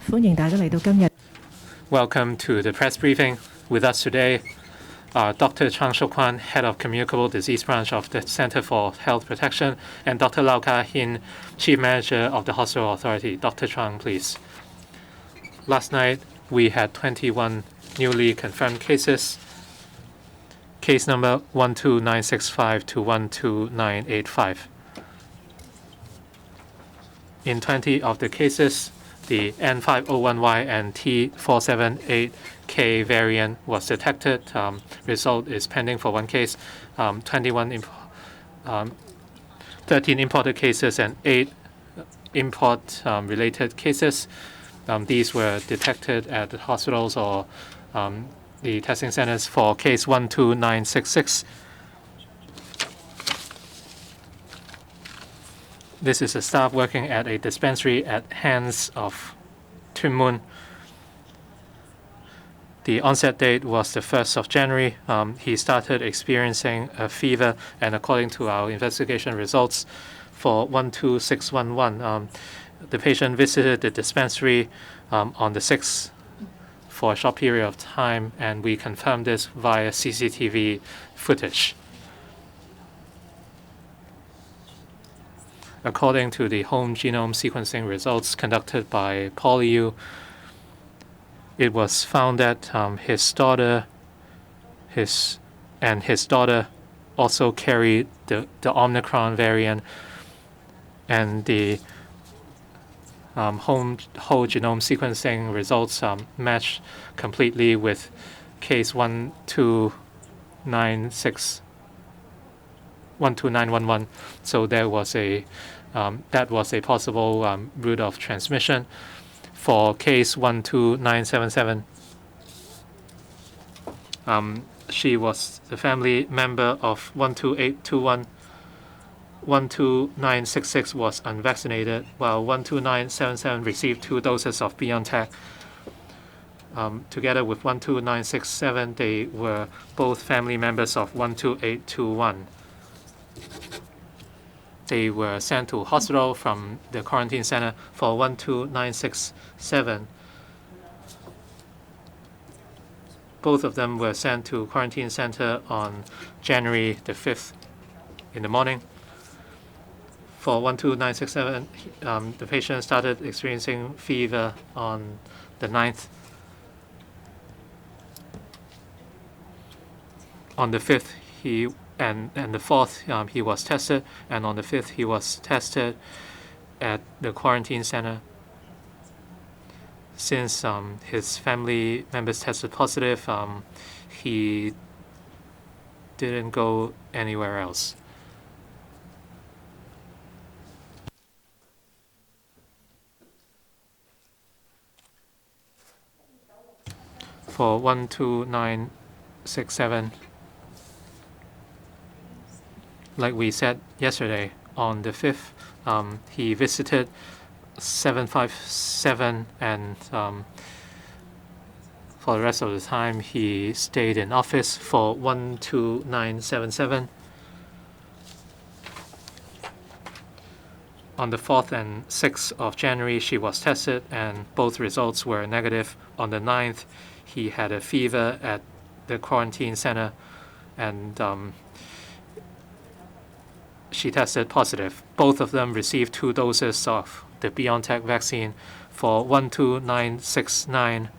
歡迎大家嚟到今日。Welcome to the press briefing. With us today are Dr. Chang Shuk-Kwan, Head of Communicable Disease Branch of the Center for Health Protection, and Dr. Lau Ka-hin, Chief Manager of the Hospital Authority. Dr. Chang, please. Last night, we had 21 newly confirmed cases. Case number 12965 to 12985. In 20 of the cases, the N501Y and T478K variant was detected. Result is pending for one case. 13 imported cases and 8 import-related cases. These were detected at the hospitals or the testing centers for case 12966. This is a staff working at a dispensary at Hands of Tuen Mun. The onset date was the 1st of January. He started experiencing a fever, and according to our investigation results for 12611, the patient visited the dispensary on the 6th for a short period of time, and we confirmed this via CCTV footage. According to the home genome sequencing results conducted by PolyU, it was found that his daughter also carried the Omicron variant, and the whole genome sequencing results match completely with case 12911. So there was that was a possible route of transmission. For case 12977, she was the family member of 12821. 12966 was unvaccinated, while 12977 received 2 doses of BioNTech. Together with 12967, they were both family members of 12821. They were sent to hospital from the quarantine center. For 12967. Both of them were sent to quarantine center on January the 5th in the morning. For 12967, the patient started experiencing fever on the 9th. On the 5th, and the 4th, he was tested, and on the 5th, he was tested at the quarantine center. Since his family members tested positive, he didn't go anywhere else. For 12967, like we said yesterday, on the 5th, he visited 757, and for the rest of the time, he stayed in office. For 12977, on the 4th and 6th of January, she was tested, and both results were negative. On the 9th, he had a fever at the quarantine center, and she tested positive. Both of them received 2 doses of the BioNTech vaccine. For 12969,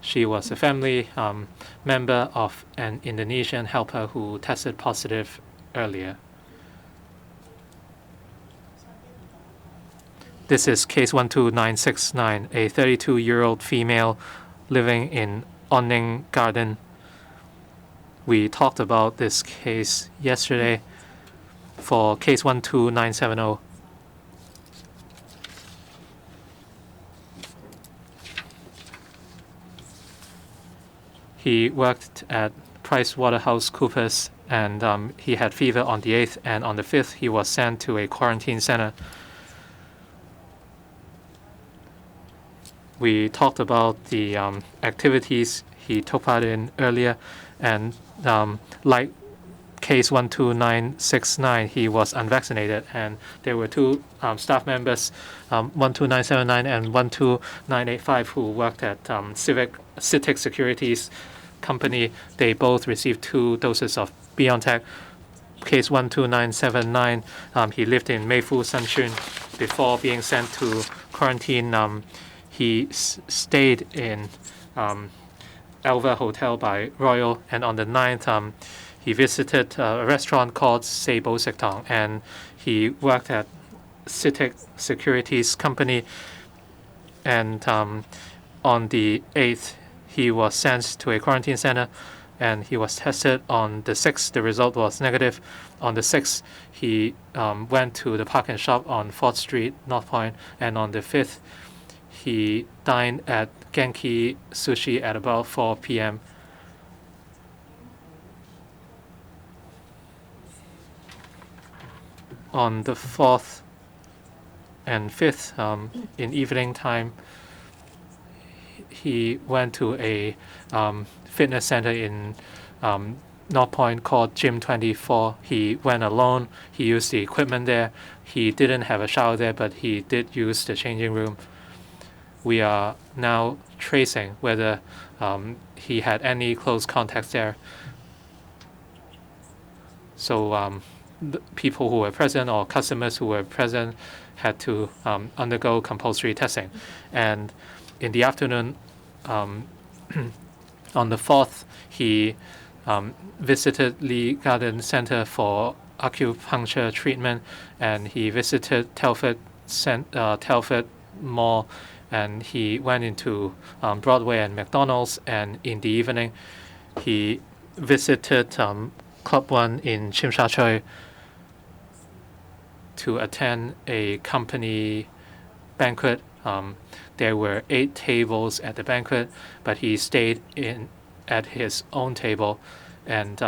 she was a family member of an Indonesian helper who tested positive earlier. This is case 12969, a 32-year-old female living in Onning Garden. We talked about this case yesterday. For case 12970, he worked at PricewaterhouseCoopers, and he had fever on the 8th, and on the 5th he was sent to a quarantine center. We talked about the activities he took part in earlier, and like case 12969, he was unvaccinated, and there were two staff members, 12979 and 12985, who worked at CITIC Securities Company. They both received 2 doses of BioNTech. Case 12979, he lived in Meifu Sanshun before being sent to quarantine. He stayed in Alva Hotel by Royal, and on the 9th, he visited a restaurant called Seibo Sektong, and he worked at CITIC Securities Company. And on the 8th, he was sent to a quarantine center, and he was tested on the 6th. The result was negative. On the 6th, he went to the Park and Shop on 4th Street, North Point, and on the 5th, he dined at Genki Sushi at about 4 p.m. On the 4th and 5th, in evening time, he went to a fitness center in North Point called Gym 24. He went alone. He used the equipment there. He didn't have a shower there, but he did use the changing room. We are now tracing whether he had any close contacts there. So the people who were present or customers who were present had to undergo compulsory testing. And in the afternoon, on the 4th, he visited Lee Garden Center for acupuncture treatment, and he visited Telford Mall, and he went into Broadway and McDonald's, and in the evening, he visited Club 1 in Tsim Sha Tsui to attend a company banquet. There were 8 tables at the banquet, but he stayed at his own table, and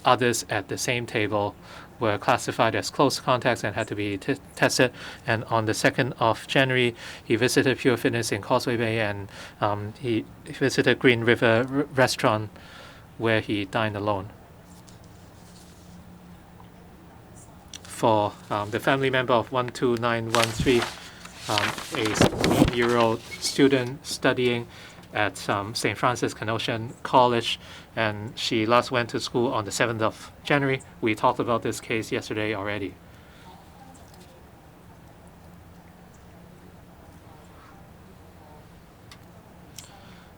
others at the same table were classified as close contacts and had to be tested. And on the 2nd of January, he visited Pure Fitness in Causeway Bay, and he visited Green River Restaurant, where he dined alone. For the family member of 12913, a 16-year-old student studying at St. Francis Canossian College, and she last went to school on the 7th of January. We talked about this case yesterday already.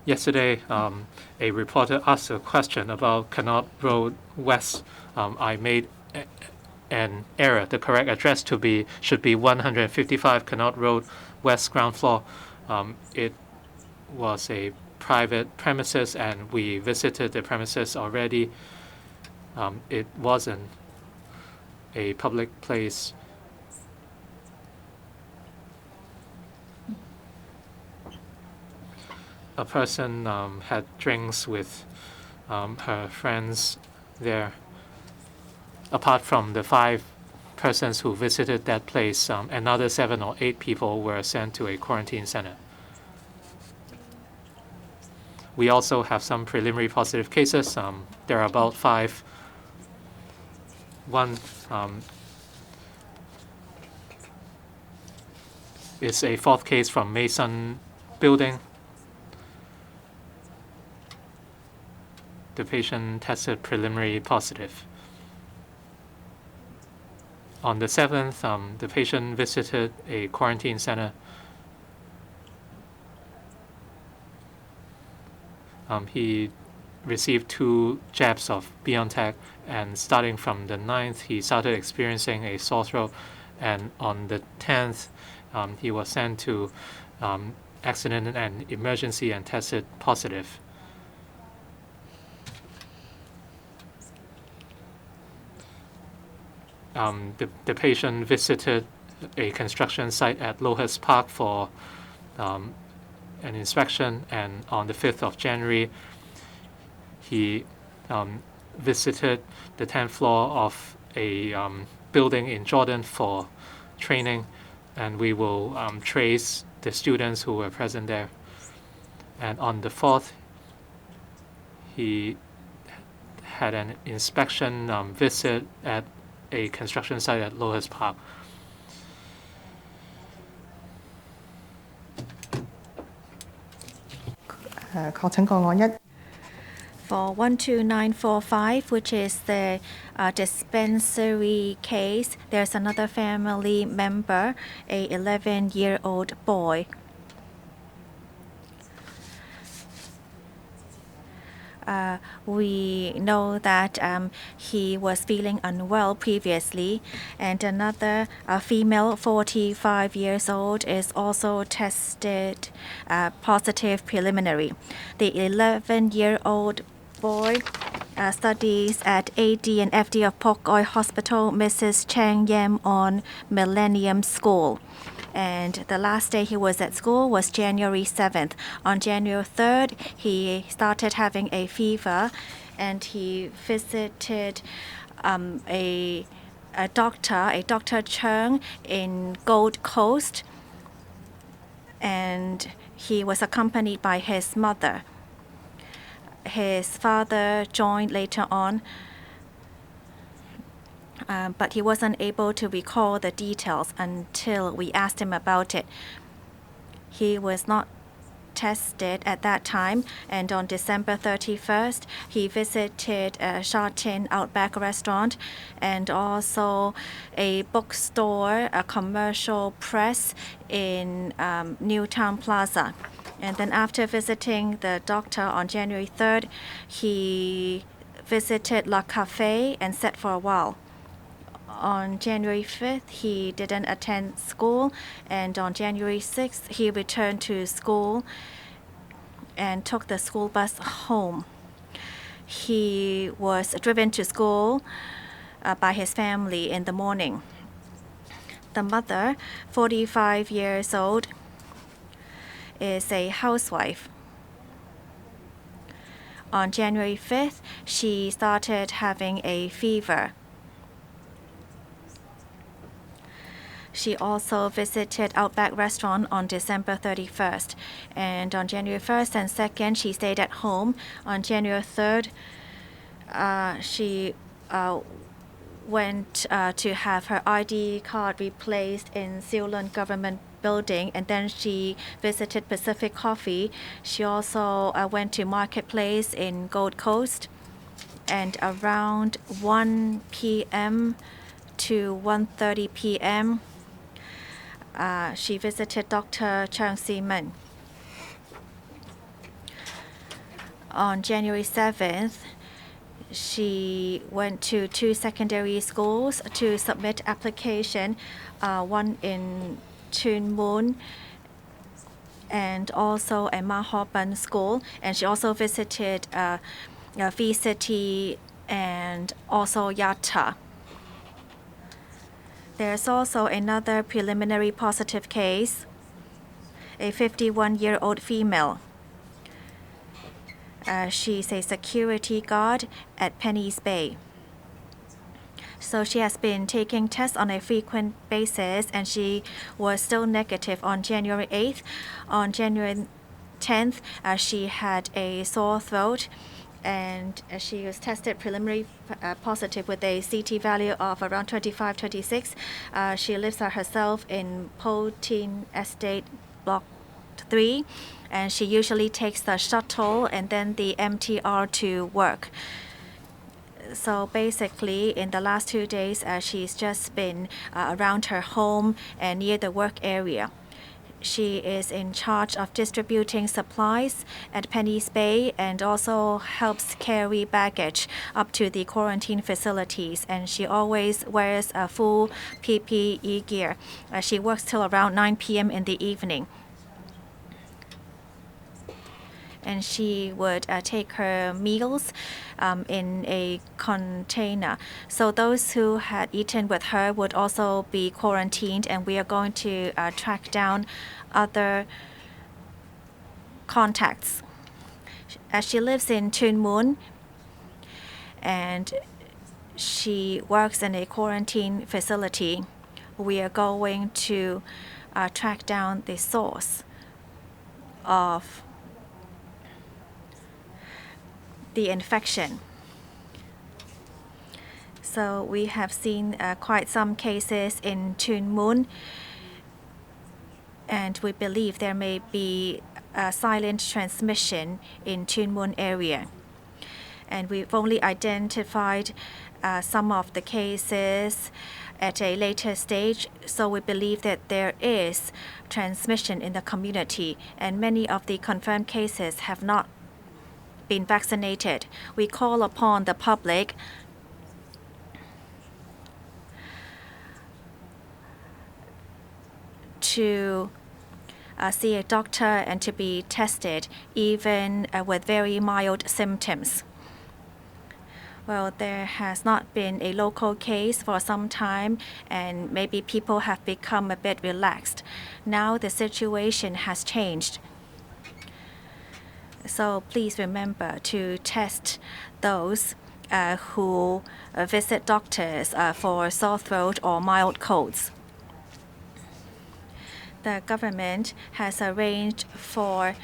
Yesterday, a reporter asked a question about Connaught Road West. I made an error. The correct address should be 155 Connaught Road West, ground floor. It was a private premises, and we visited the premises already. It wasn't a public place. A person had drinks with her friends there. Apart from the 5 persons who visited that place, another 7 or 8 people were sent to a quarantine center. We also have some preliminary positive cases. There are about 5. One is a 4th case from Mason Building. The patient tested preliminary positive. On the 7th, the patient visited a quarantine center. He received 2 jabs of BioNTech, and starting from the 9th, he started experiencing a sore throat. And on the 10th, he was sent to accident and emergency and tested positive. The patient visited a construction site at Lohas Park for an inspection, and on the 5th of January, he visited the 10th floor of a building in Jordan for training, and we will trace the students who were present there. And on the 4th, he had an inspection visit at a construction site at Lotus Park. For 12945, which is the dispensary case, there's another family member, a 11-year-old boy. We know that he was feeling unwell previously, and another female, 45 years old, is also tested positive preliminary. The 11-year-old boy studies at AD and FD of Pokoi Hospital, Mrs. Chang Yam on Millennium School. And the last day he was at school was January 7th. On January 3rd, he started having a fever, and he visited a Dr. Chung in Gold Coast, and he was accompanied by his mother. His father joined later on, but he wasn't able to recall the details until we asked him about it. He was not tested at that time, and on December 31st, he visited a Sha Tin Outback restaurant and also a bookstore, a commercial press in Newtown Plaza. And then after visiting the doctor on January 3rd, he visited La Cafe and sat for a while. On January 5th, he didn't attend school, and on January 6th, he returned to school and took the school bus home. He was driven to school by his family in the morning. The mother, 45 years old, is a housewife. On January 5th, she started having a fever. She also visited Outback Restaurant on December 31st. And on January 1st and 2nd, she stayed at home. On January 3rd, she went to have her ID card replaced in Seoulon Government Building, and then she visited Pacific Coffee. She also went to Marketplace in Gold Coast, and around 1 p.m. to 1:30 p.m., she visited Dr. Chang Si-min. On January 7th, she went to 2 secondary schools to submit application, one in Chun Moon and also a Mahoban school. And she also visited V City and also Yatta. There's also another preliminary positive case, a 51-year-old female. She's a security guard at Penny's Bay. So she has been taking tests on a frequent basis, and she was still negative on January 8th. On January 10th, she had a sore throat, and she was tested preliminary positive with a CT value of around 25, 26. She lives by herself in Po Tin Estate, Block 3, and she usually takes the shuttle and then the MTR to work. So basically, in the last 2 days, she's just been around her home and near the work area. She is in charge of distributing supplies at Penny's Bay and also helps carry baggage up to the quarantine facilities. And she always wears a full PPE gear. She works till around 9 p.m. in the evening. And she would take her meals in a container. So those who had eaten with her would also be quarantined, and we are going to track down other contacts. She lives in Chun Moon, and she works in a quarantine facility. We are going to track down the source of the infection. So we have seen quite some cases in Tuen Mun, and we believe there may be a silent transmission in Tuen Mun area. And we've only identified some of the cases at a later stage, so we believe that there is transmission in the community, and many of the confirmed cases have not been vaccinated. We call upon the public to see a doctor and to be tested, even with very mild symptoms. Well, there has not been a local case for some time, and maybe people have become a bit relaxed. Now the situation has changed. So please remember to test those who visit doctors for sore throat or mild colds. The government has arranged for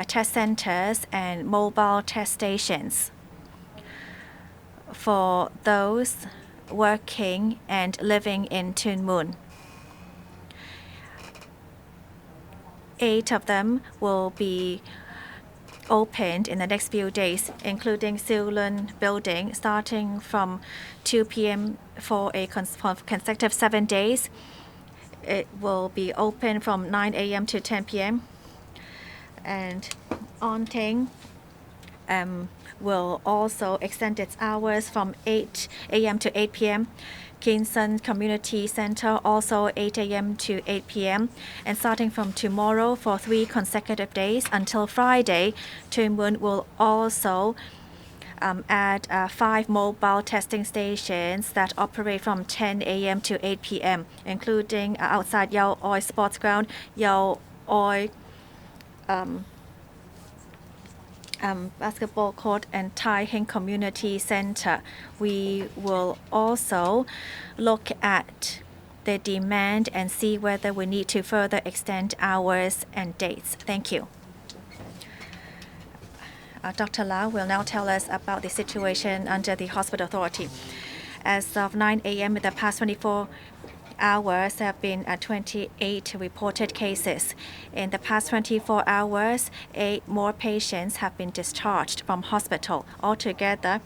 test centers and mobile test stations for those working and living in Tuen Mun. 8 of them will be opened in the next few days, including Siulun building, starting from 2 p.m. for a consecutive 7 days. It will be open from 9 a.m. to 10 p.m. And Onteng will also extend its hours from 8 a.m. to 8 p.m. Kinsan Community Center also 8 a.m. to 8 p.m. And starting from tomorrow for 3 consecutive days until Friday, Tuen Mun will also add 5 mobile testing stations that operate from 10 a.m. to 8 p.m., including outside Yao Oi Sports Ground, Yao Oi basketball court, and Tai Hing Community Center. We will also look at the demand and see whether we need to further extend hours and dates. Thank you. Dr. Lau will now tell us about the situation under the hospital authority. As of 9 a.m. in the past 24 hours, there have been 28 reported cases. In the past 24 hours, 8 more patients have been discharged from hospital. Altogether,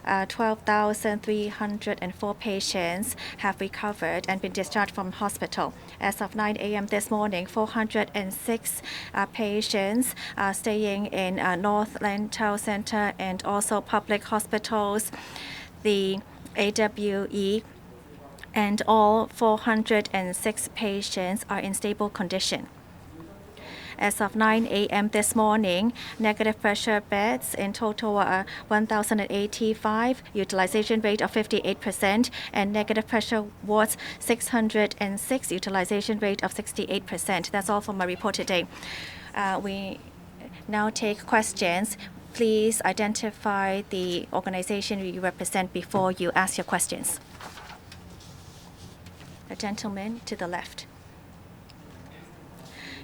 12,304 patients have recovered and been discharged from hospital. As of 9 a.m. this morning, 406 patients are staying in North Lantau Center and also public hospitals, the AWE, and all 406 patients are in stable condition. As of 9 a.m. this morning, negative pressure beds in total are 1,085, utilization rate of 58%, and negative pressure wards 606, utilization rate of 68%. That's all for my report today. We now take questions. Please identify the organization you represent before you ask your questions. The gentleman to the left.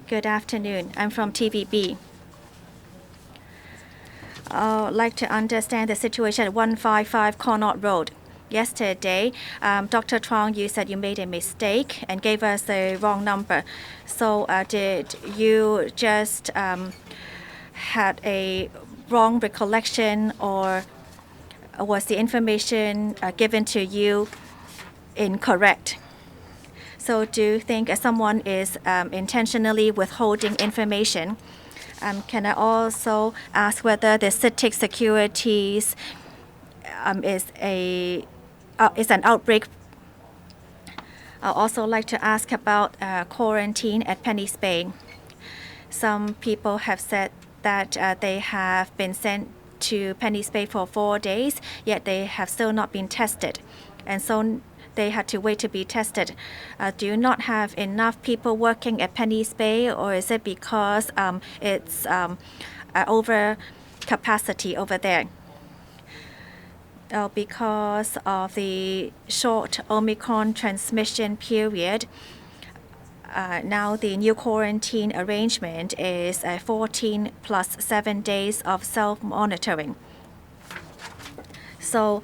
Good afternoon. I'm from TVB. I'd like to understand the situation at 155 Connaught Road. Yesterday, Dr. Truong, you said you made a mistake and gave us the wrong number. So did you just had a wrong recollection, or was the information given to you incorrect? So do you think someone is intentionally withholding information? Can I also ask whether the CITIC Securities is an outbreak? I'd also like to ask about quarantine at Penny's Bay. Some people have said that they have been sent to Penny's Bay for 4 days, yet they have still not been tested. And so they had to wait to be tested. Do you not have enough people working at Penny's Bay, or is it because it's over capacity over there? Because of the short Omicron transmission period, now the new quarantine arrangement is 14 plus 7 days of self-monitoring. So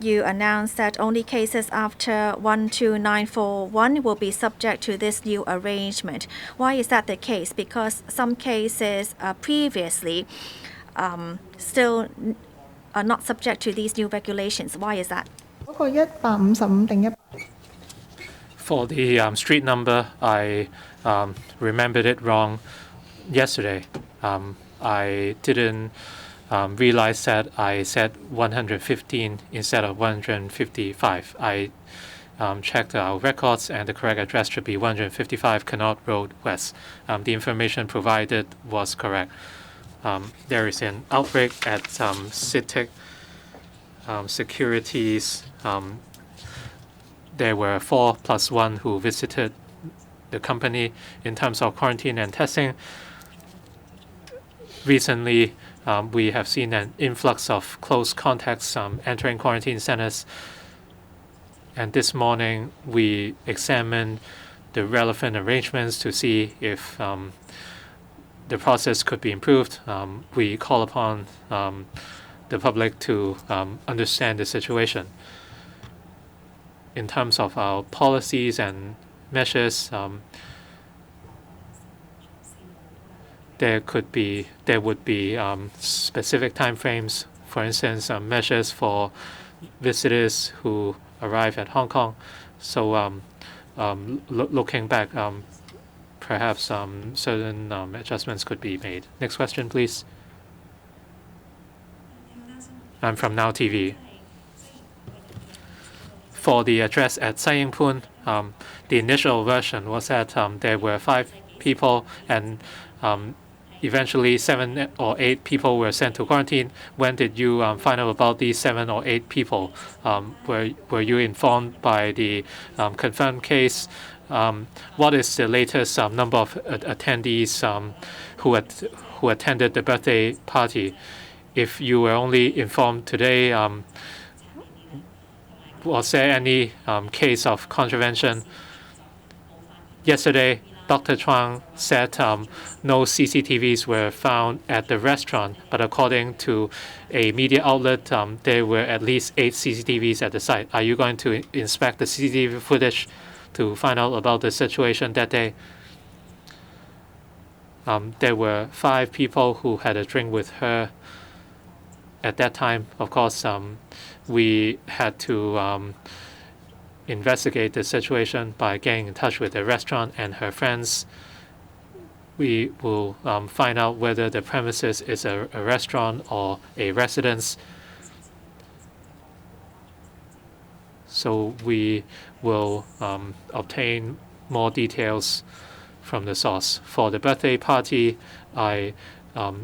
you announced that only cases after 12941 will be subject to this new arrangement. Why is that the case? Because some cases previously still are not subject to these new regulations. Why is that? For the street number, I remembered it wrong yesterday. I didn't realize that I said 115 instead of 155. I checked our records, and the correct address should be 155 Connaught Road West. The information provided was correct. There is an outbreak at CITIC Securities. There were 4+1 who visited the company. In terms of quarantine and testing, recently we have seen an influx of close contacts entering quarantine centers. And this morning we examined the relevant arrangements to see if the process could be improved. We call upon the public to understand the situation. In terms of our policies and measures, there would be specific timeframes. For instance, measures for visitors who arrive at Hong Kong. So, looking back, perhaps certain adjustments could be made. Next question, please. I'm from Now TV. For the address at Sai Ying Pun, the initial version was that there were 5 people, and eventually 7 or 8 people were sent to quarantine. When did you find out about these 7 or 8 people? Were you informed by the confirmed case? What is the latest number of attendees who attended the birthday party? If you were only informed today, was there any case of contravention? Yesterday, Dr. Chuang said no CCTVs were found at the restaurant, but according to a media outlet, there were at least 8 CCTVs at the site. Are you going to inspect the CCTV footage to find out about the situation that day? There were 5 people who had a drink with her at that time. Of course, we had to investigate the situation by getting in touch with the restaurant and her friends. We will find out whether the premises is a restaurant or a residence. So we will obtain more details from the source. For the birthday party, I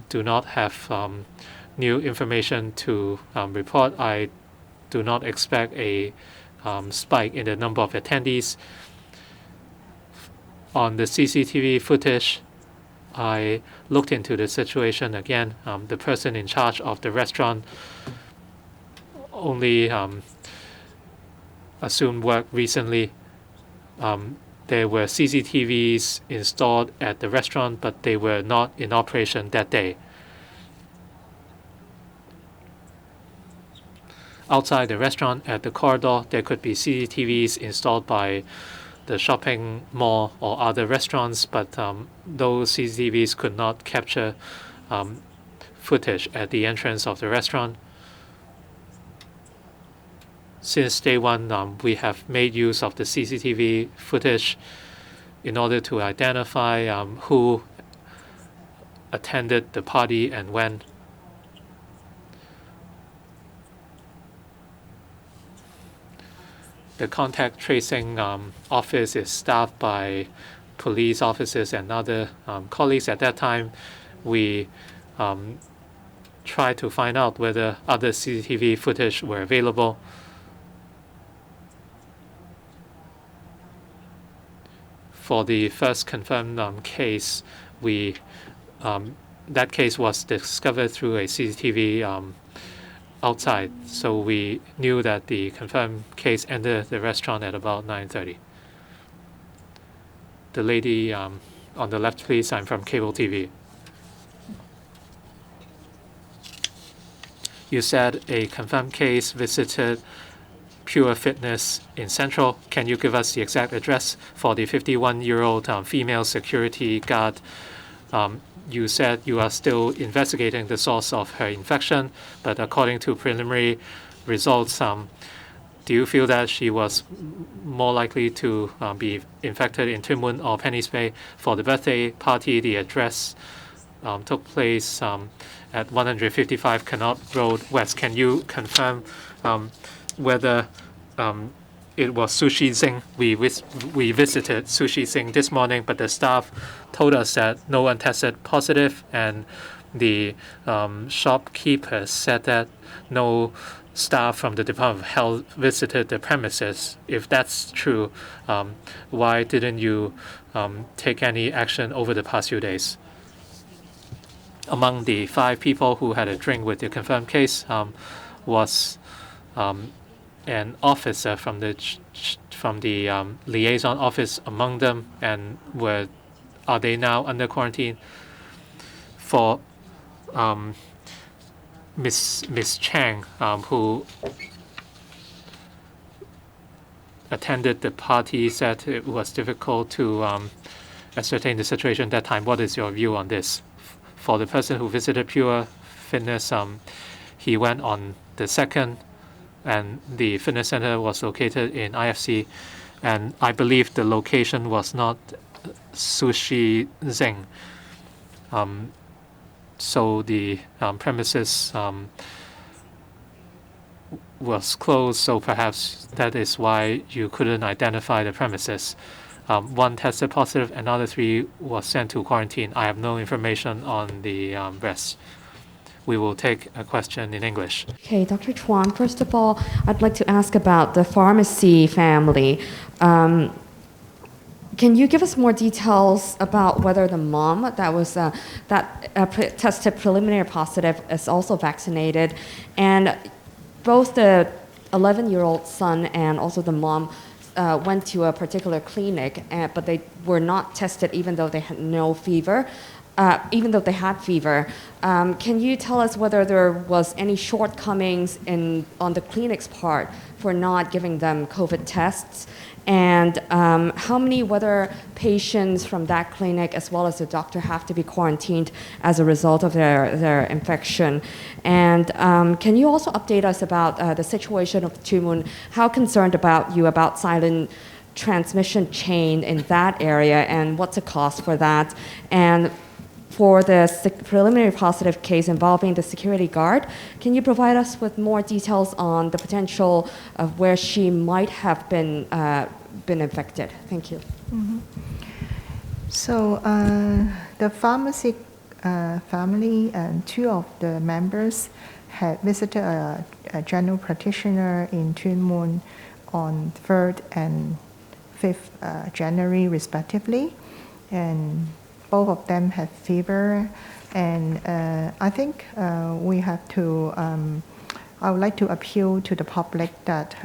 do not have new information to report. I do not expect a spike in the number of attendees. On the CCTV footage, I looked into the situation again. The person in charge of the restaurant only assumed work recently. There were CCTVs installed at the restaurant, but they were not in operation that day. Outside the restaurant, at the corridor, there could be CCTVs installed by the shopping mall or other restaurants, but those CCTVs could not capture footage at the entrance of the restaurant. Since day one, we have made use of the CCTV footage in order to identify who attended the party and when. The contact tracing office is staffed by police officers and other colleagues. At that time, we tried to find out whether other CCTV footage were available. For the first confirmed case, that case was discovered through a CCTV outside, so we knew that the confirmed case entered the restaurant at about 9:30. The lady on the left, please. I'm from Cable TV. You said a confirmed case visited Pure Fitness in Central. Can you give us the exact address for the 51-year-old female security guard? You said you are still investigating the source of her infection, but according to preliminary results, do you feel that she was more likely to be infected in Tuen Mun or Penny's Bay? For the birthday party, the address took place at 155 Canot Road West. Can you confirm whether it was Sushi Sing? We visited Sushi Sing this morning, but the staff told us that no one tested positive, and the shopkeeper said that no staff from the Department of Health visited the premises. If that's true, why didn't you take any action over the past few days? Among the 5 people who had a drink with the confirmed case was an officer from the liaison office among them, and are they now under quarantine? For Miss Chang, who attended the party, said it was difficult to ascertain the situation at that time. What is your view on this? For the person who visited Pure Fitness, he went on the 2nd, and the fitness center was located in IFC, and I believe the location was not Sushi Zeng. So the premises was closed, so perhaps that is why you couldn't identify the premises. 1 tested positive, another 3 was sent to quarantine. I have no information on the rest. We will take a question in English. Okay, Dr. Chuan, first of all, I'd like to ask about the pharmacy family. Can you give us more details about whether the mom that tested preliminary positive is also vaccinated, and both the 11-year-old son and also the mom went to a particular clinic, but they were not tested even though they had no fever. Even though they had fever, can you tell us whether there was any shortcomings on the clinic's part for not giving them COVID tests? And whether patients from that clinic as well as the doctor have to be quarantined as a result of their infection? And can you also update us about the situation of Tuen Mun? How concerned about silent transmission chain in that area, and what's the cost for that? And for the preliminary positive case involving the security guard, can you provide us with more details on the potential of where she might have been infected? Thank you. Mm-hmm. So the pharmacy family and 2 of the members had visited a general practitioner in Tuen Mun on 3rd and 5th January respectively, and both of them had fever, and I think we have to, I would like to appeal to the public that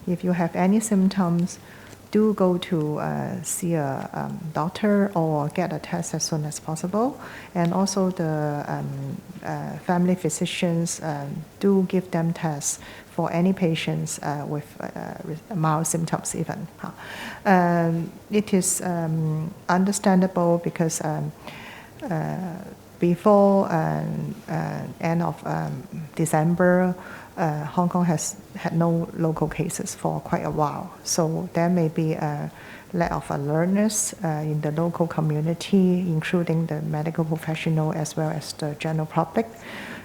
if you have any symptoms, do go to see a doctor or get a test as soon as possible. And also the family physicians do give them tests for any patients with mild symptoms even. It is understandable because before end of December, Hong Kong has had no local cases for quite a while. So there may be a lack of awareness in the local community, including the medical professional as well as the general public.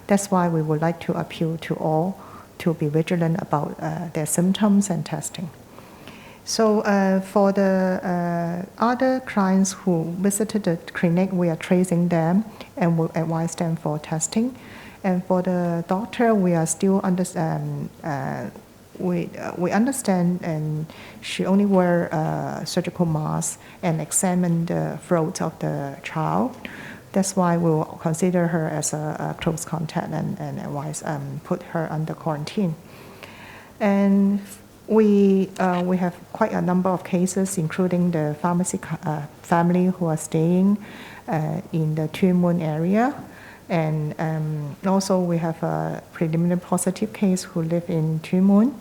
That's why we would like to appeal to all to be vigilant about their symptoms and testing. So for the other clients who visited the clinic, we are tracing them and will advise them for testing. And for the doctor, we are still we understand, and she only wear a surgical mask and examine the throat of the child. That's why we'll consider her as a close contact and advise put her under quarantine. And we have quite a number of cases, including the pharmacy family who are staying in the Tuen Mun area. And also we have a preliminary positive case who live in Two Moon.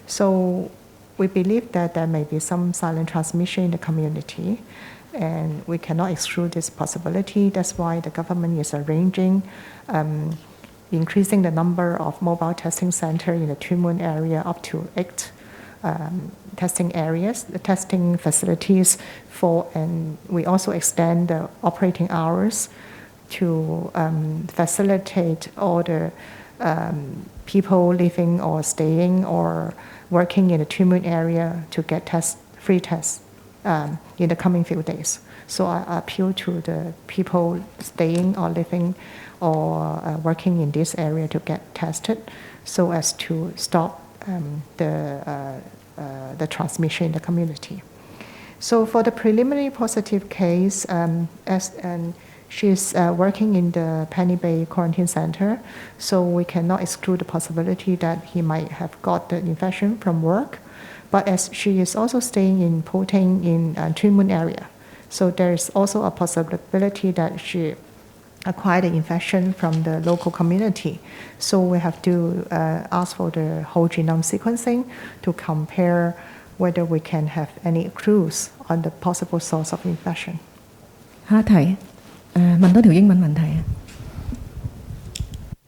So we believe that there may be some silent transmission in the community, and we cannot exclude this possibility. That's why the government is arranging increasing the number of mobile testing centers in the Two Moon area up to 8 testing areas, the testing facilities and we also extend the operating hours to facilitate all the people living or staying or working in the Two Moon area to get free tests in the coming few days. So I appeal to the people staying or living or working in this area to get tested so as to stop the transmission in the community. So for the preliminary positive case, she's working in the Penny Bay Quarantine Center, so we cannot exclude the possibility that he might have got the infection from work. But as she is also staying in Poteng in Two Moon area, so there is also a possibility that she acquired the infection from the local community. So we have to ask for the whole genome sequencing to compare whether we can have any clues on the possible source of infection. 下一題，問多條英文問題啊。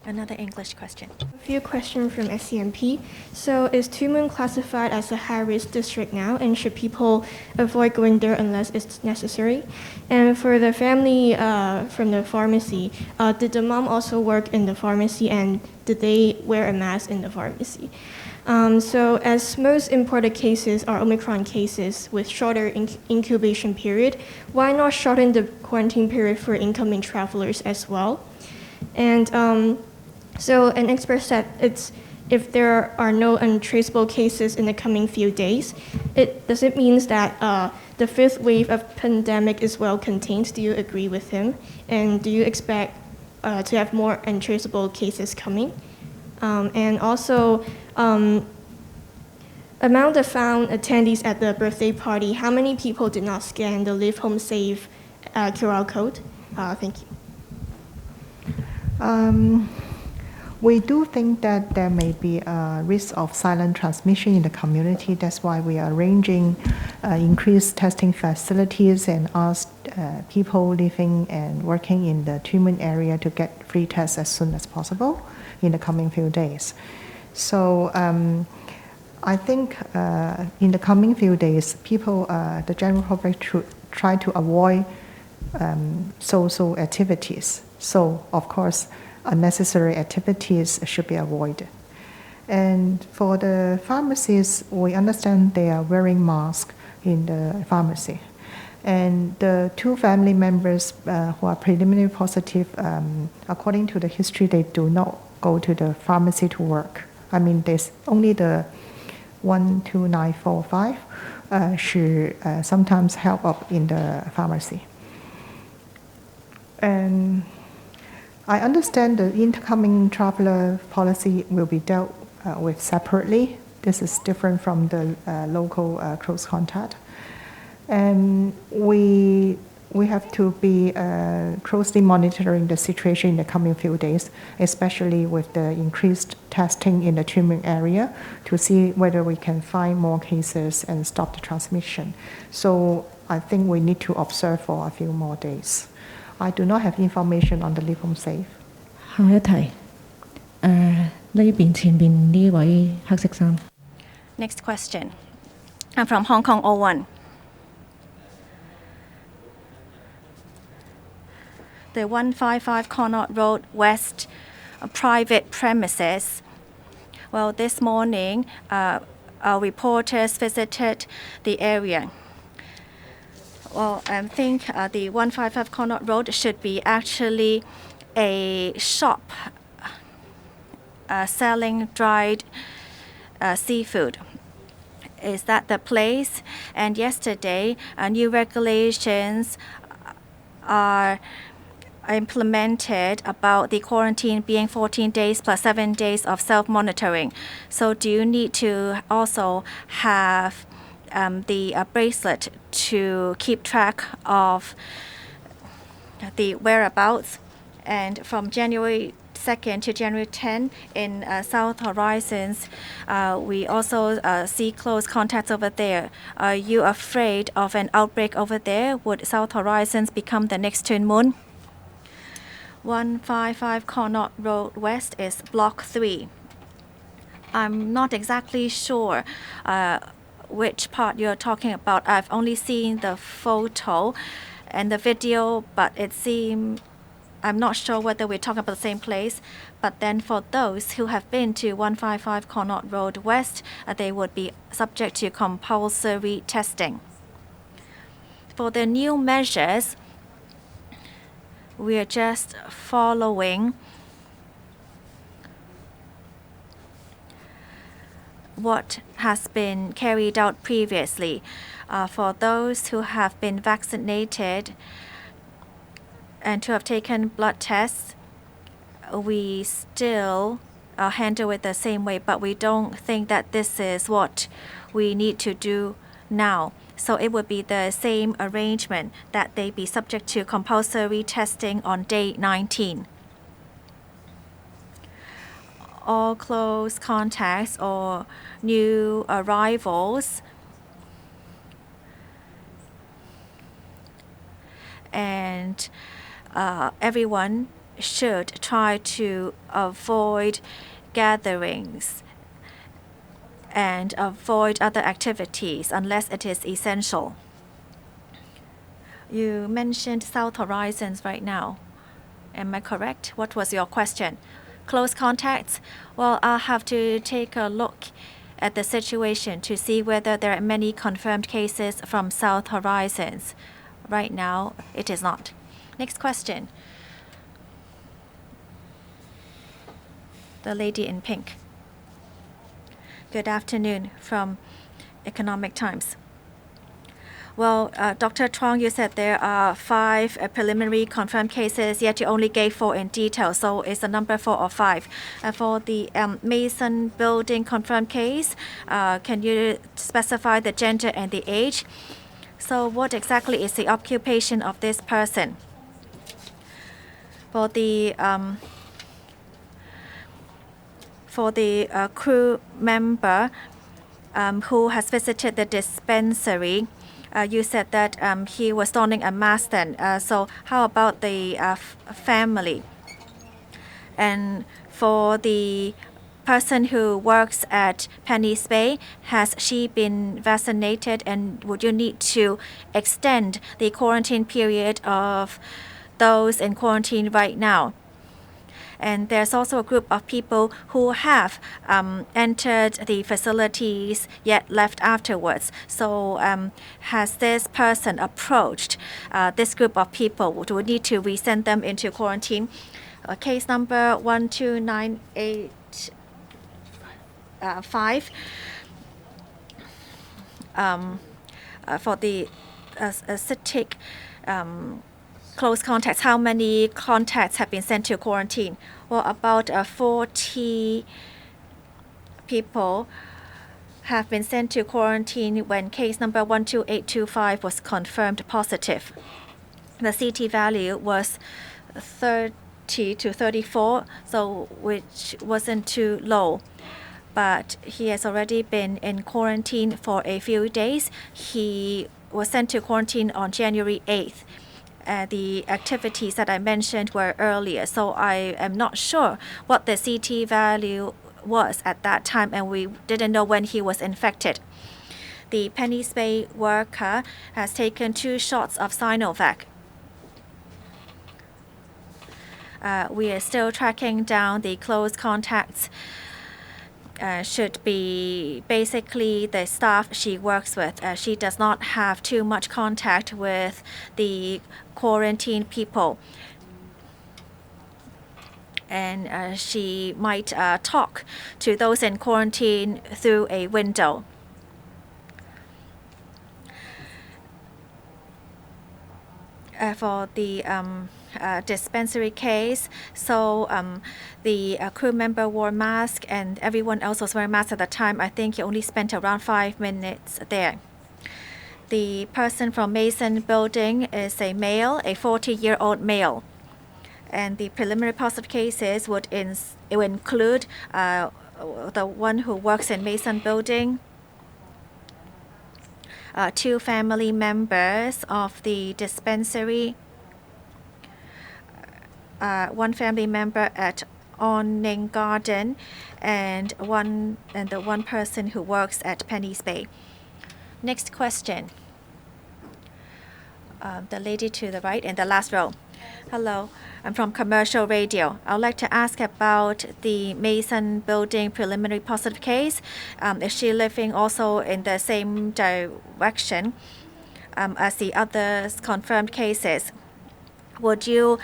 Another English question. A few questions from SCMP. So is Two Moon classified as a high-risk district now, and should people avoid going there unless it's necessary? And for the family from the pharmacy, did the mom also work in the pharmacy, and did they wear a mask in the pharmacy? So as most imported cases are Omicron cases with shorter incubation period, why not shorten the quarantine period for incoming travelers as well? And so an expert said if there are no untraceable cases in the coming few days, does it mean that the fifth wave of pandemic is well contained? Do you agree with him? And do you expect to have more untraceable cases coming? And also, among the found attendees at the birthday party, how many people did not scan the Live Home Safe QR code? Thank you. We do think that there may be a risk of silent transmission in the community. That's why we are arranging increased testing facilities and ask people living and working in the Two Moon area to get free tests as soon as possible in the coming few days. So I think in the coming few days, people, the general public should try to avoid social activities. So, of course, unnecessary activities should be avoided. And for the pharmacies, we understand they are wearing masks in the pharmacy. And the two family members who are preliminary positive, according to the history, they do not go to the pharmacy to work. I mean, there's only the 1, 2, 9, 4, 5 should sometimes help up in the pharmacy. And I understand the incoming traveler policy will be dealt with separately. This is different from the local close contact. And we have to be closely monitoring the situation in the coming few days, especially with the increased testing in the Two Moon area to see whether we can find more cases and stop the transmission. So I think we need to observe for a few more days. I do not have information on the Live Home Safe. 下一題，呢邊前邊呢位黑色衫。Next question. I'm from Hong Kong 01. The 155 Connaught Road West private premises. Well, this morning, our reporters visited the area. Well, I think the 155 Connaught Road should be actually a shop selling dried seafood. Is that the place? And yesterday, new regulations are implemented about the quarantine being 14 days plus 7 days of self-monitoring. So do you need to also have the bracelet to keep track of the whereabouts? And from January 2nd to January 10 in South Horizons, we also see close contacts over there. Are you afraid of an outbreak over there? Would South Horizons become the next Tuen Mun? 155 Connaught Road West is Block 3. I'm not exactly sure which part you're talking about. I've only seen the photo and the video, but it seems I'm not sure whether we're talking about the same place. But then for those who have been to 155 Connaught Road West, they would be subject to compulsory testing. For the new measures, we are just following what has been carried out previously. For those who have been vaccinated and to have taken blood tests, we still handle it the same way, but we don't think that this is what we need to do now. So it would be the same arrangement that they be subject to compulsory testing on day 19. All close contacts or new arrivals and everyone should try to avoid gatherings and avoid other activities unless it is essential. You mentioned South Horizons right now. Am I correct? What was your question? Close contacts? Well, I'll have to take a look at the situation to see whether there are many confirmed cases from South Horizons. Right now, it is not. Next question. The lady in pink. Good afternoon from Economic Times. Well, Dr. Truong, you said there are 5 preliminary confirmed cases, yet you only gave 4 in detail. So is the number 4 or 5? For the Mason Building confirmed case, can you specify the gender and the age? So what exactly is the occupation of this person? For the crew member who has visited the dispensary, you said that he was donning a mask then. So how about the family? And for the person who works at Penny's Bay, has she been vaccinated, and would you need to extend the quarantine period of those in quarantine right now? And there's also a group of people who have entered the facilities yet left afterwards. So has this person approached this group of people? Do we need to resend them into quarantine? Case number 12985. For the ascetic close contacts, how many contacts have been sent to quarantine? Well, about 40 people have been sent to quarantine when case number 12825 was confirmed positive. The CT value was 30 to 34, so which wasn't too low. But he has already been in quarantine for a few days. He was sent to quarantine on January 8th. The activities that I mentioned were earlier, so I am not sure what the CT value was at that time, and we didn't know when he was infected. The Penny's Bay worker has taken 2 shots of Sinovac. We are still tracking down the close contacts. Should be basically the staff she works with. She does not have too much contact with the quarantine people. And she might talk to those in quarantine through a window. For the dispensary case, so the crew member wore a mask and everyone else was wearing masks at the time. I think he only spent around 5 minutes there. The person from Mason Building is a male, a 40-year-old male. And the preliminary positive cases would include the one who works in Mason Building, 2 family members of the dispensary, 1 family member at Awning Garden, and the one person who works at Penny's Bay. Next question. The lady to the right in the last row. Hello, I'm from Commercial Radio. I would like to ask about the Mason Building preliminary positive case. Is she living also in the same direction as the other confirmed cases? Would you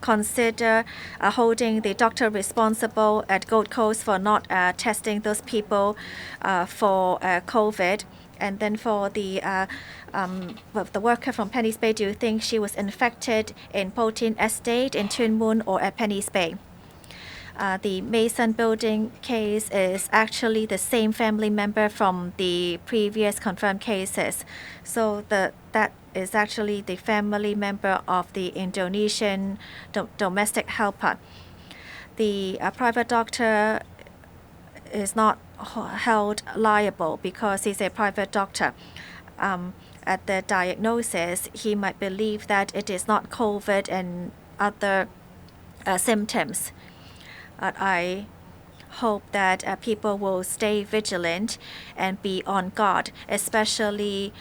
consider holding the doctor responsible at Gold Coast for not testing those people for COVID? And then for the worker from Penny's Bay, do you think she was infected in Protein Estate, in Tuen Mun, or at Penny's Bay? The Mason Building case is actually the same family member from the previous confirmed cases. So that is actually the family member of the Indonesian domestic helper. The private doctor is not held liable because he's a private doctor. At the diagnosis, he might believe that it is not COVID and other symptoms. I hope that people will stay vigilant and be on guard, especially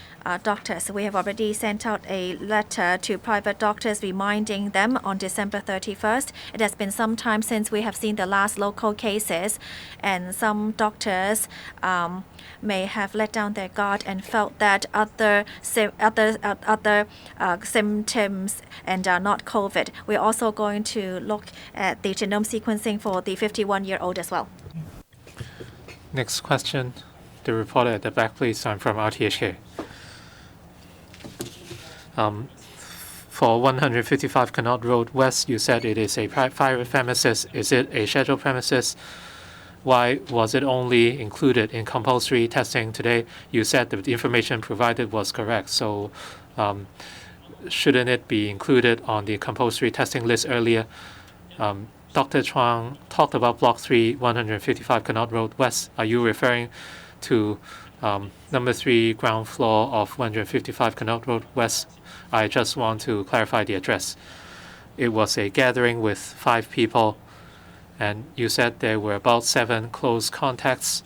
doctors. We have already sent out a letter to private doctors reminding them on December 31st. It has been some time since we have seen the last local cases, and some doctors may have let down their guard and felt that other symptoms and are not COVID. We're also going to look at the genome sequencing for the 51-year-old as well. Next question. The reporter at the back, please. I'm from RTHK. For 155 Connaught Road West, you said it is a private premises. Is it a scheduled premises? Why was it only included in compulsory testing today? You said the information provided was correct. So shouldn't it be included on the compulsory testing list earlier? Dr. Chuang talked about Block 3, 155 Connaught Road West. Are you referring to number 3, ground floor of 155 Connaught Road West? I just want to clarify the address. It was a gathering with 5 people, and you said there were about 7 close contacts.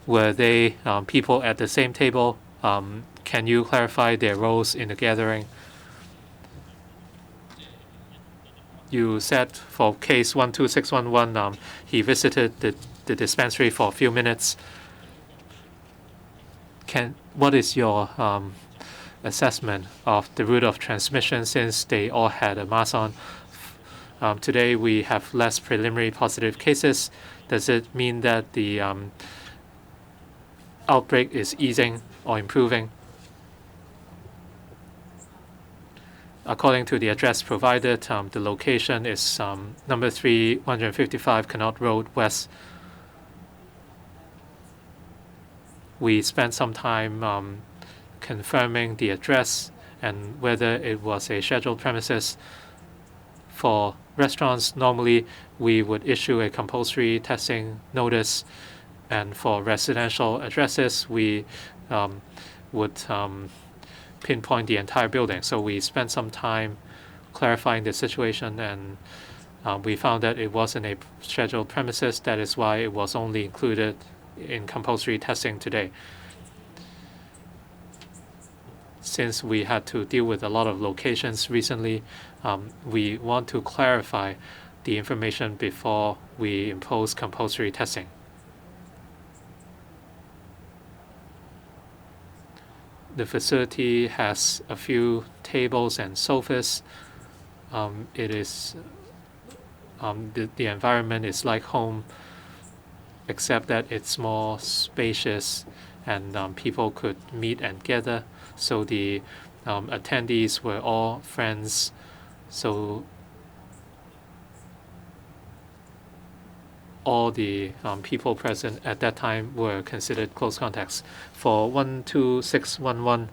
Were they people at the same table? Can you clarify their roles in the gathering? You said for case 12611, he visited the dispensary for a few minutes. What is your assessment of the route of transmission since they all had a mask on? Today we have less preliminary positive cases. Does it mean that the outbreak is easing or improving? According to the address provided, the location is number 3, 155 Connaught Road West. We spent some time confirming the address and whether it was a scheduled premises. For restaurants, normally we would issue a compulsory testing notice, and for residential addresses, we would pinpoint the entire building. So we spent some time clarifying the situation, and we found that it wasn't a scheduled premises. That is why it was only included in compulsory testing today. Since we had to deal with a lot of locations recently, we want to clarify the information before we impose compulsory testing. The facility has a few tables and sofas. It is the environment is like home, except that it's more spacious and people could meet and gather. So the attendees were all friends. So all the people present at that time were considered close contacts. For 12611,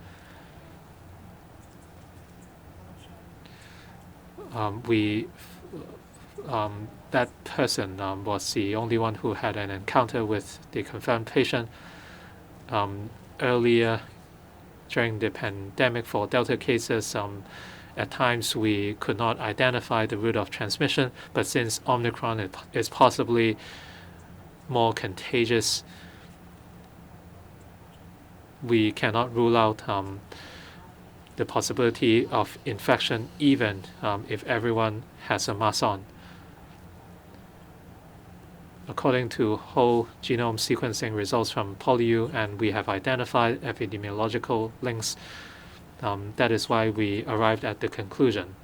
we that person was the only one who had an encounter with the confirmed patient. Earlier during the pandemic for Delta cases, at times we could not identify the route of transmission, but since Omicron is possibly more contagious, we cannot rule out the possibility of infection even if everyone has a mask on. According to whole genome sequencing results from PolyU, and we have identified epidemiological links, that is why we arrived at the conclusion.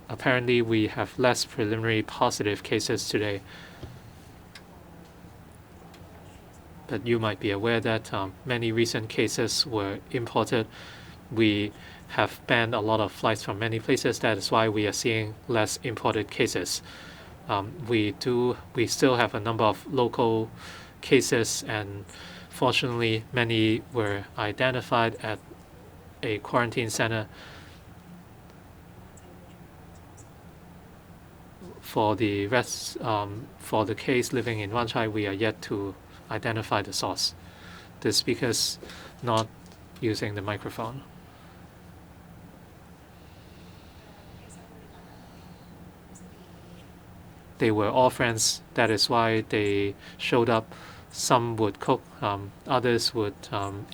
Apparently, we have less preliminary positive cases today. But you might be aware that many recent cases were imported. We have banned a lot of flights from many places. That is why we are seeing less imported cases. We still have a number of local cases, and fortunately, many were identified at a quarantine center. For the rest, for the case living in Wan Chai, we are yet to identify the source. The speaker's not using the microphone. They were all friends. That is why they showed up. Some would cook, others would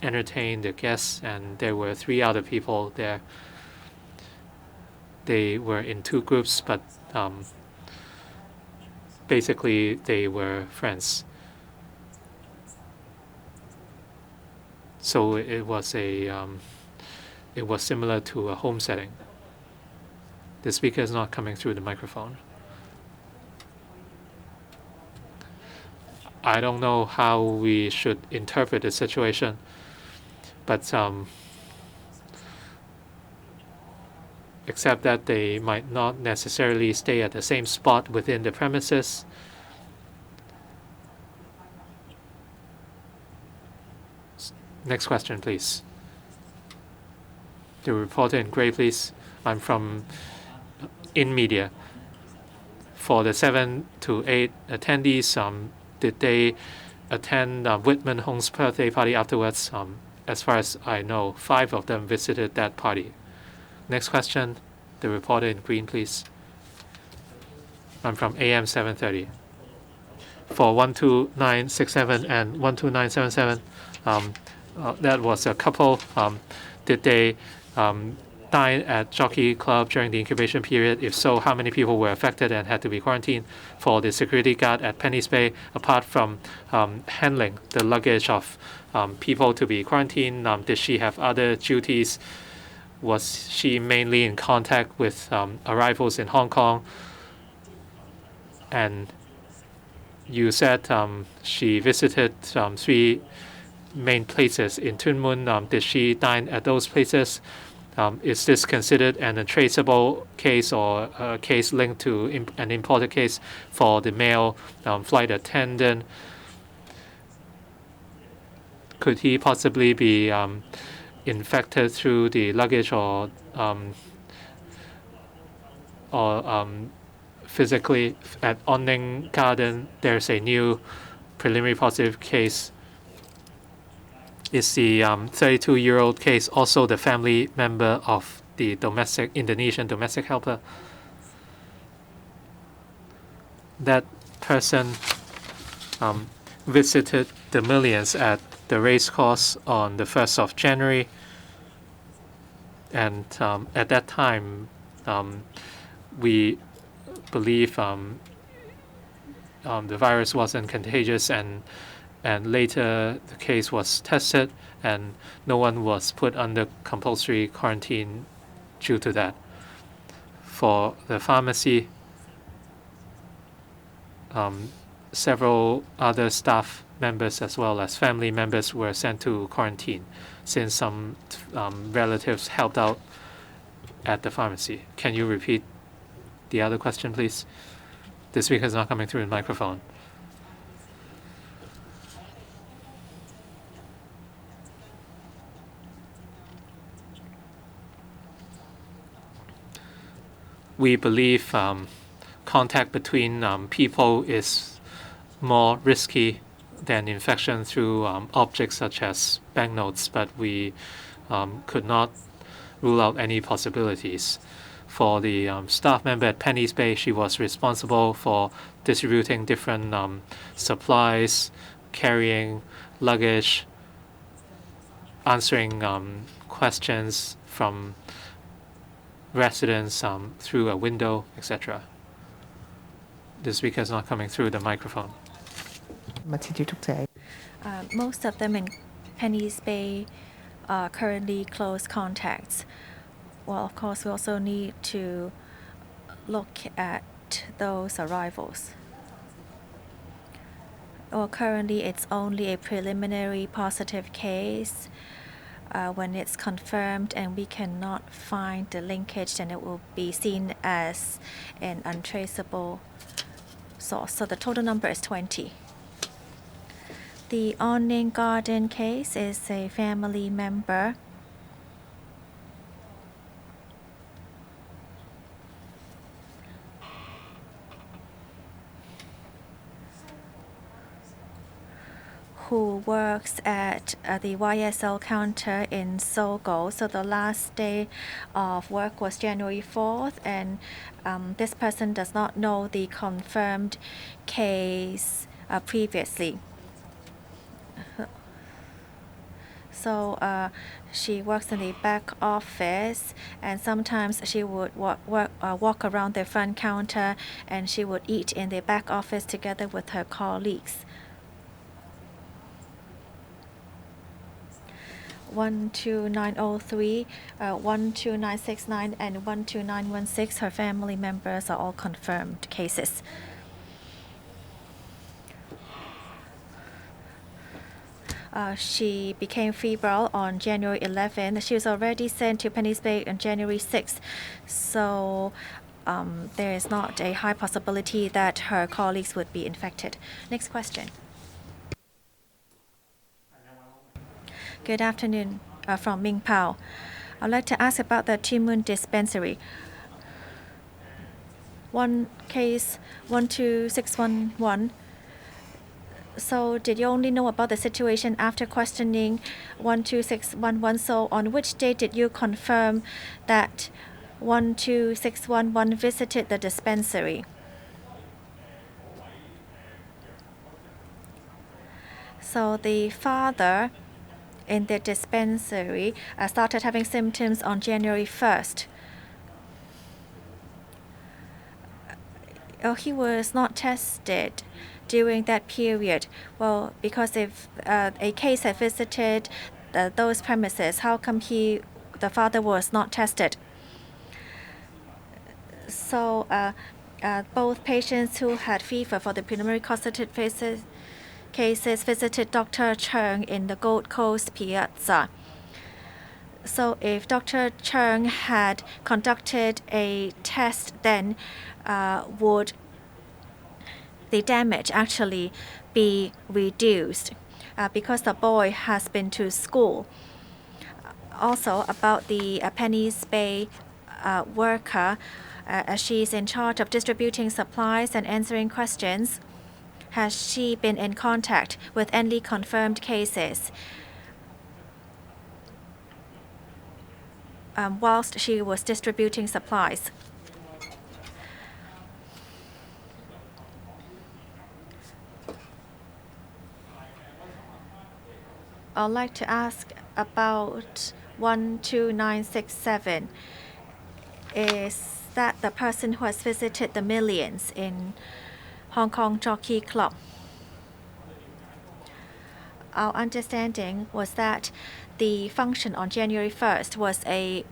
entertain the guests, and there were 3 other people there. They were in 2 groups, but basically they were friends. So it was similar to a home setting. The speaker is not coming through the microphone. I don't know how we should interpret the situation, but except that they might not necessarily stay at the same spot within the premises. Next question, please. The reporter in gray, please. I'm from In Media. For the 7 to 8 attendees, did they attend Whitman Hong's birthday party afterwards? As far as I know, 5 of them visited that party. Next question, the reporter in green, please. I'm from AM 730. For 12967 and 12977, that was a couple. Did they dine at Jockey Club during the incubation period? If so, how many people were affected and had to be quarantined? For the security guard at Penny's Bay, apart from handling the luggage of people to be quarantined, did she have other duties? Was she mainly in contact with arrivals in Hong Kong? And you said she visited 3 main places in Tuen Mun. Did she dine at those places? Is this considered an untraceable case or a case linked to an imported case for the male flight attendant? Could he possibly be infected through the luggage or physically? At Onning Garden, there's a new preliminary positive case. Is the 32-year-old case also the family member of the Indonesian domestic helper? That person visited the Millions at the race course on the 1st of January, and at that time we believe the virus wasn't contagious, and later the case was tested and no one was put under compulsory quarantine due to that. For the pharmacy, several other staff members as well as family members were sent to quarantine since some relatives helped out at the pharmacy. Can you repeat the other question, please? The speaker is not coming through the microphone. we believe contact between people is more risky than infection through objects such as banknotes, but we could not rule out any possibilities. For the staff member at Penny's Bay, she was responsible for distributing different supplies, carrying luggage, answering questions from residents through a window, etc. The speaker is not coming through the microphone. Most of them in Penny's Bay are currently close contacts. Well, of course, we also need to look at those arrivals. Well, currently, it's only a preliminary positive case. When it's confirmed and we cannot find the linkage, then it will be seen as an untraceable source. So the total number is 20. The awning garden case is a family member who works at the YSL counter in Sogo. So the last day of work was January 4th, and this person does not know the confirmed case previously. So she works in the back office, and sometimes she would walk around the front counter, and she would eat in the back office together with her colleagues. 12903, 12969, and 12916, her family members are all confirmed cases. She became febrile on January 11th. She was already sent to Penny's Bay on January 6th. So there is not a high possibility that her colleagues would be infected. Next question. Good afternoon, from Ming Pao. I'd like to ask about the Two Moon Dispensary. One case 12611. So did you only know about the situation after questioning 12611? So on which date did you confirm that 12611 visited the dispensary? So the father in the dispensary started having symptoms on January 1st. He was not tested during that period. Well, because if a case had visited those premises, how come the father was not tested? So both patients who had fever for the preliminary constituted cases visited Dr. Cheung in the Gold Coast Piazza. So if Dr. Cheung had conducted a test, then would the damage actually be reduced because the boy has been to school. Also about the Penny's Bay worker, she's in charge of distributing supplies and answering questions. Has she been in contact with any confirmed cases whilst she was distributing supplies? I'd like to ask about 12967. Is that the person who has visited the Millions in Hong Kong Jockey Club? Our understanding was that the function on January 1st was a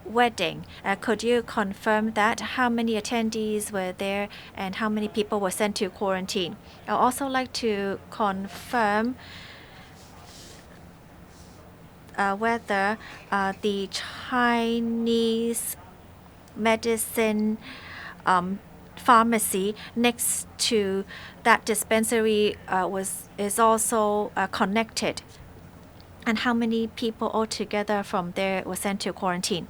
wedding. Could you confirm that? How many attendees were there and how many people were sent to quarantine? I'd also like to confirm whether the Chinese medicine pharmacy next to that dispensary is also connected, and how many people altogether from there were sent to quarantine.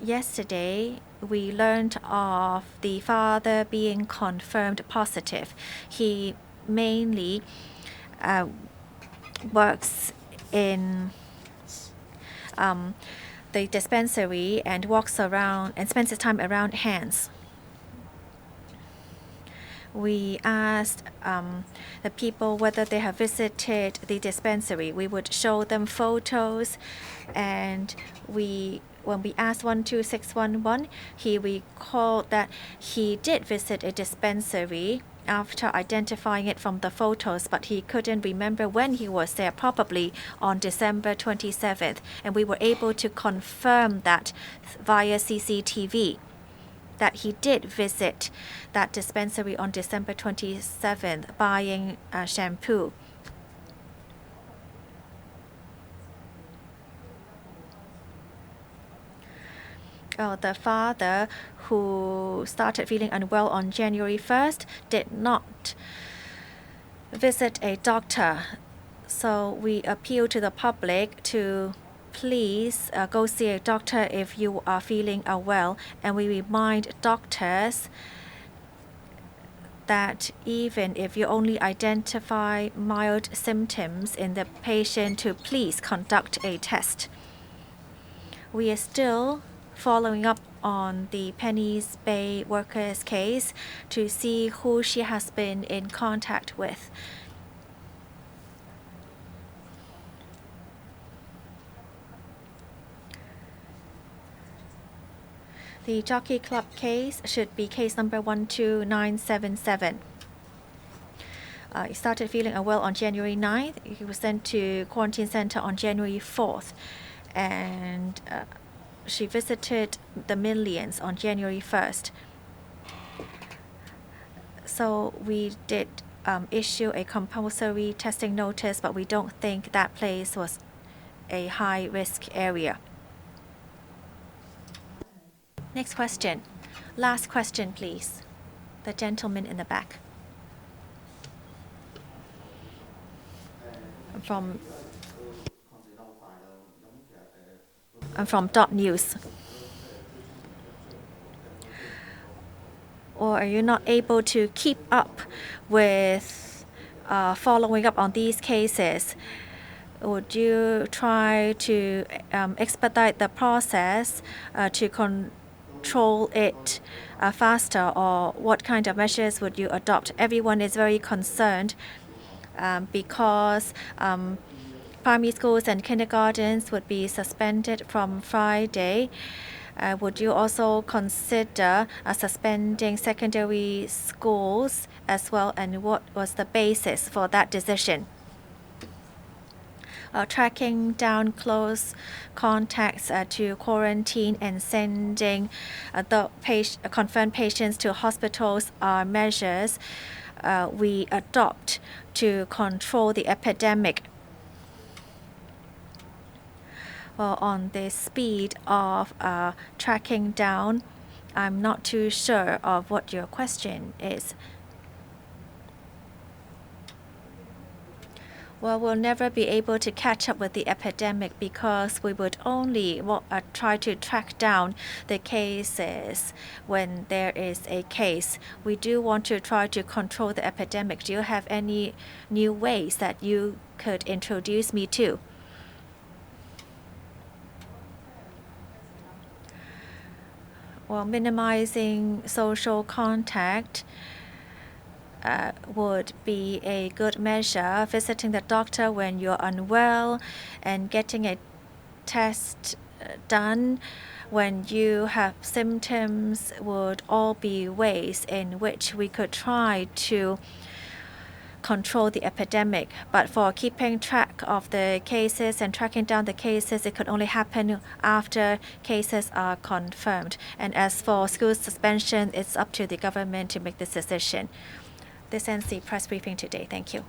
Yesterday, we learned of the father being confirmed positive. He mainly works in the dispensary and walks around and spends his time around hands. We asked the people whether they have visited the dispensary. We would show them photos, and when we asked 12611, he recalled that he did visit a dispensary after identifying it from the photos, but he couldn't remember when he was there, probably on December 27th. And we were able to confirm that via CCTV, that he did visit that dispensary on December 27th buying shampoo. The father who started feeling unwell on January 1st did not visit a doctor. So we appeal to the public to please go see a doctor if you are feeling unwell. And we remind doctors that even if you only identify mild symptoms in the patient, to please conduct a test. We are still following up on the Penny's Bay workers case to see who she has been in contact with. The Jockey Club case should be case number 12977. He started feeling unwell on January 9th. He was sent to quarantine center on January 4th. And she visited the Millions on January 1st. So we did issue a compulsory testing notice, but we don't think that place was a high-risk area. Next question. Last question, please. The gentleman in the back. I'm from Dot News. Or are you not able to keep up with following up on these cases? Would you try to expedite the process to control it faster, or what kind of measures would you adopt? Everyone is very concerned because primary schools and kindergartens would be suspended from Friday. Would you also consider suspending secondary schools as well, and what was the basis for that decision? Tracking down close contacts to quarantine and sending the confirmed patients to hospitals are measures we adopt to control the epidemic. Well, on the speed of tracking down, I'm not too sure of what your question is. Well, we'll never be able to catch up with the epidemic because we would only try to track down the cases when there is a case. We do want to try to control the epidemic. Do you have any new ways that you could introduce me to? Well, minimizing social contact would be a good measure. Visiting the doctor when you're unwell and getting a test done when you have symptoms would all be ways in which we could try to control the epidemic. But for keeping track of the cases and tracking down the cases, it could only happen after cases are confirmed. And as for school suspension, it's up to the government to make this decision. This ends the press briefing today. Thank you.